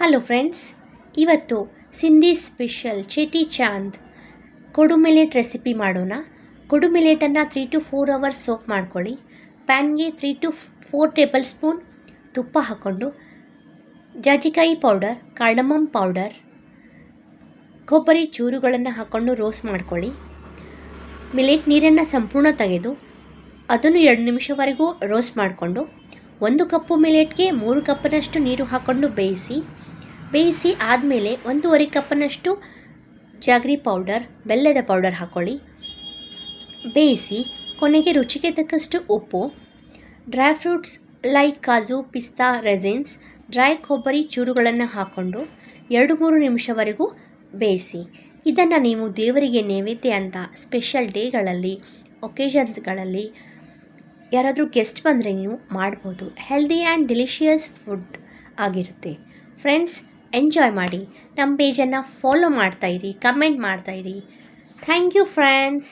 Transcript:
Hello friends, ಇವತ್ತು Sindhi special ಚೇಟಿ ಚಾಂದ್ ಕೊಡು ಮಿಲೆಟ್ ರೆಸಿಪಿ ಮಾಡೋಣ. ಕೊಡು ಮಿಲೆಟನ್ನು 3 to 4 ಅವರ್ಸ್ ಸೋಕ್ ಮಾಡ್ಕೊಳ್ಳಿ. ಪ್ಯಾನ್ಗೆ 3 to 4 ಟೇಬಲ್ ಸ್ಪೂನ್ ತುಪ್ಪ ಹಾಕ್ಕೊಂಡು ಜಾಜಿಕಾಯಿ ಪೌಡರ್, ಕಾರ್ಡಮಮ್ ಪೌಡರ್, ಕೊಬ್ಬರಿ ಚೂರುಗಳನ್ನು ಹಾಕ್ಕೊಂಡು ರೋಸ್ಟ್ ಮಾಡ್ಕೊಳ್ಳಿ. ಮಿಲೆಟ್ ನೀರನ್ನು ಸಂಪೂರ್ಣ ತೆಗೆದು ಅದನ್ನು 2 ನಿಮಿಷವರೆಗೂ ರೋಸ್ಟ್ ಮಾಡಿಕೊಂಡು 1 ಕಪ್ಪು ಮಿಲೆಟ್ಗೆ 3 ಕಪ್ನಷ್ಟು ನೀರು ಹಾಕ್ಕೊಂಡು ಬೇಯಿಸಿ ಆದಮೇಲೆ 1.5 ಕಪ್ನಷ್ಟು ಜಾಗ್ರಿ ಪೌಡರ್, ಬೆಲ್ಲದ ಪೌಡರ್ ಹಾಕ್ಕೊಳ್ಳಿ. ಬೇಯಿಸಿ ಕೊನೆಗೆ ರುಚಿಗೆ ತಕ್ಕಷ್ಟು ಉಪ್ಪು, ಡ್ರೈ ಫ್ರೂಟ್ಸ್ ಲೈಕ್ ಕಾಜು, ಪಿಸ್ತಾ, ರೆಸಿನ್ಸ್, ಡ್ರೈ ಕೊಬ್ಬರಿ ಚೂರುಗಳನ್ನು ಹಾಕ್ಕೊಂಡು 2-3 ನಿಮಿಷವರೆಗೂ ಬೇಯಿಸಿ. ಇದನ್ನು ನೀವು ದೇವರಿಗೆ ನೈವೇದ್ಯ ಅಂತ ಸ್ಪೆಷಲ್ ಡೇಗಳಲ್ಲಿ, ಒಕೇಷನ್ಸ್ಗಳಲ್ಲಿ ಯಾರಾದರೂ ಗೆಸ್ಟ್ ಬಂದರೆ ನೀವು ಮಾಡ್ಬೋದು. ಹೆಲ್ದಿ ಆ್ಯಂಡ್ ಡೆಲಿಷಿಯಸ್ ಫುಡ್ ಆಗಿರುತ್ತೆ. ಫ್ರೆಂಡ್ಸ್, ಎಂಜಾಯ್ ಮಾಡಿ. ನಮ್ಮ ಪೇಜನ್ನು ಫಾಲೋ ಮಾಡ್ತಾಯಿರಿ, ಕಮೆಂಟ್ ಮಾಡ್ತಾಯಿರಿ. Thank you friends.